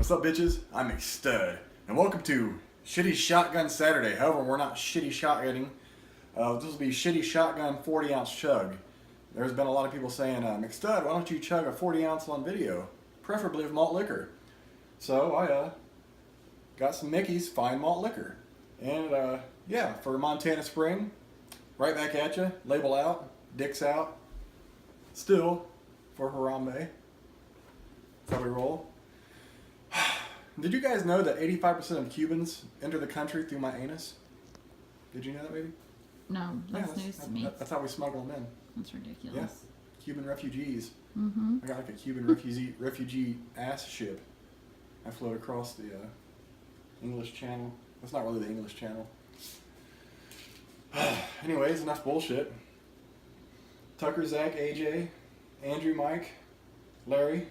What's up, bitches? I'm McStud, and welcome to Shitty Shotgun Saturday. However, we're not shitty shotgunning. This will be Shitty Shotgun 40-ounce chug. There's been a lot of people saying, McStud, why don't you chug a 40-ounce on video? Preferably with malt liquor. So I got some Mickey's fine malt liquor. And yeah, for Montana Spring, right back at you. Label out, dicks out. Still for Harambe. That's how we roll. Did you guys know that 85% of Cubans enter the country through my anus? Did you know that, baby? No, that's news to me. That's how we smuggle them in. That's ridiculous. Yeah. Cuban refugees. Mm-hmm. I got like a Cuban refugee ass ship. I float across the English Channel. That's not really the English Channel. Anyways, enough bullshit. Tucker, Zach, AJ, Andrew, Mike, Larry,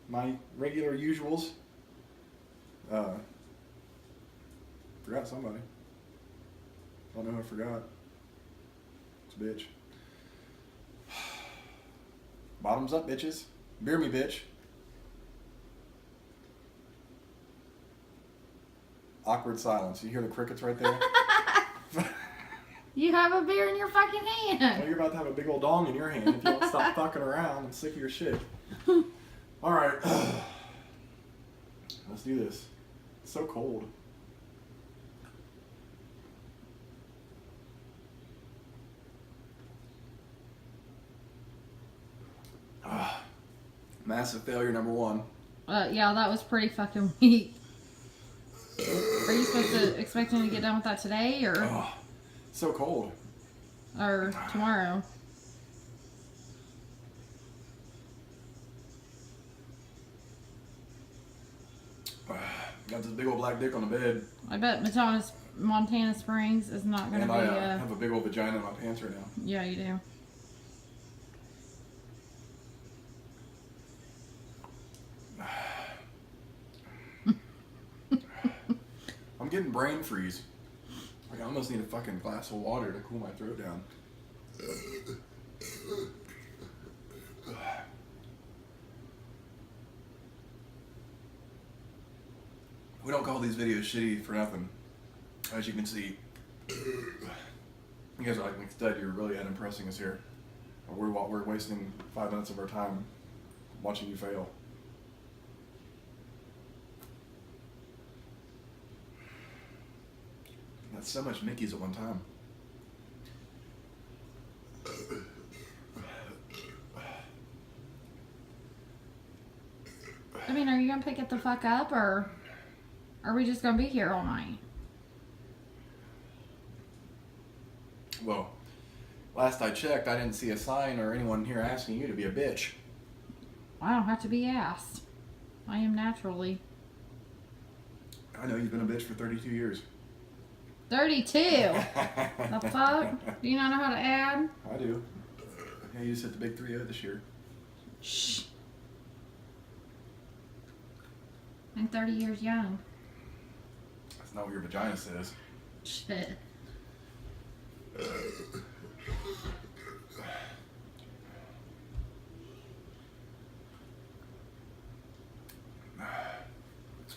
my regular usuals. Forgot somebody. Don't know who I forgot. It's a bitch. Bottoms up, bitches. Beer me, bitch. Awkward silence. You hear the crickets right there? You have a beer in your fucking hand. Well, you're about to have a big old dong in your hand if you don't stop fucking around. I'm sick of your shit. All right. Let's do this. It's so cold. Massive failure number one. Yeah, that was pretty fucking weak. Are you supposed to expecting to get done with that today or So cold. or tomorrow? Got this big old black dick on the bed. I bet Montana Springs is not going to be. I have a big old vagina in my pants right now. Yeah, you do. I'm getting brain freeze. Like I almost need a fucking glass of water to cool my throat down. We don't call these videos shitty for nothing. As you can see, you guys are like, McStud, you're really unimpressing us here. We're wasting 5 minutes of our time watching you fail. That's so much Mickey's at one time. I mean, are you going to pick it the fuck up or are we just going to be here all night? Well, last I checked, I didn't see a sign or anyone here asking you to be a bitch. I don't have to be asked. I am naturally. I know you've been a bitch for 32 years. 32? The fuck? Do you not know how to add? I do. Yeah, you just hit the big 3-0 this year. Shh. I'm 30 years young. That's not what your vagina says. Shit.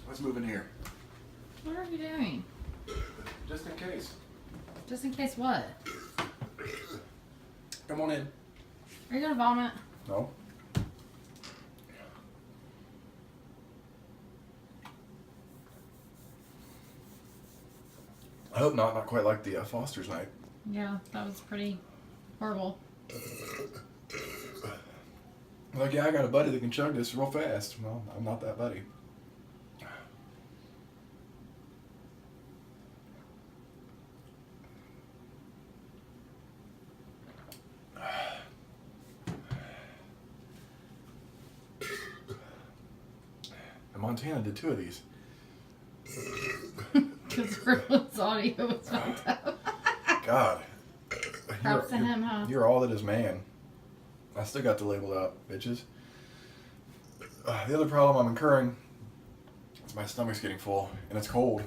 Let's move in here. What are you doing? Just in case. Just in case what? Come on in. Are you gonna vomit? No. I hope not. Not quite like the Foster's night. Yeah, that was pretty horrible. Like, yeah, I got a buddy that can chug this real fast. Well, I'm not that buddy. And Montana did 2 of these. Because Rick's audio was fucked up. God. Props to him, huh? You're all that is man. I still got the label out, bitches. The other problem I'm incurring is my stomach's getting full, and it's cold.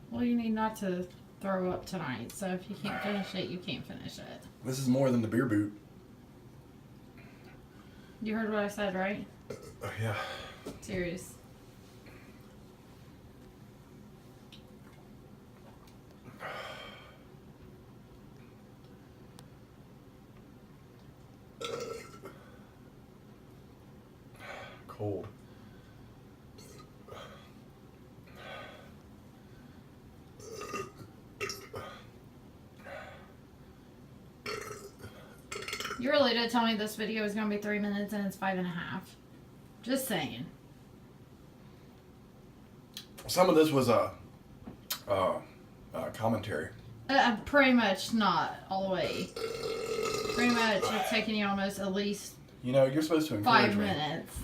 Well, you need not to throw up tonight, so if you can't finish it, you can't finish it. This is more than the beer boot. You heard what I said, right? Yeah. Serious. Cold. You really did tell me this video was going to be 3 minutes and it's 5.5. Just saying. Some of this was a commentary. Pretty much not all the way. Pretty much it's taking you almost at least You know, you're supposed to encourage 5 me. minutes.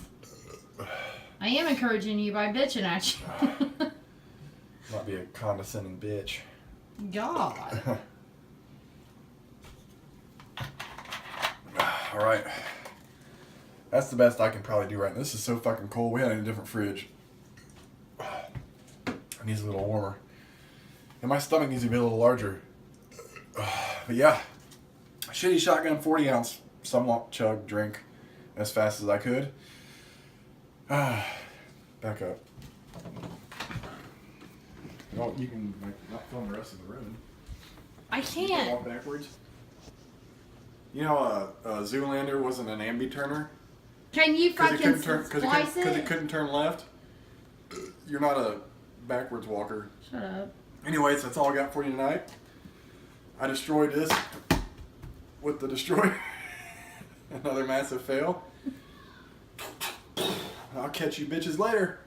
I am encouraging you by bitching at you. Might be a condescending bitch. God. All right. That's the best I can probably do right now. This is so fucking cold. We had it in a different fridge. It needs a little warmer. And my stomach needs to be a little larger. But yeah. Shitty shotgun 40 ounce somewhat chug drink as fast as I could. Back up. No, you can not film the rest of the room. I can't. Walk backwards. You know, Zoolander wasn't an ambi turner Can you because fucking he splice it? couldn't turn left. You're not a backwards walker. Shut up. Anyways, that's all I got for you tonight. I destroyed this with the destroyer. Another massive fail. I'll catch you bitches later.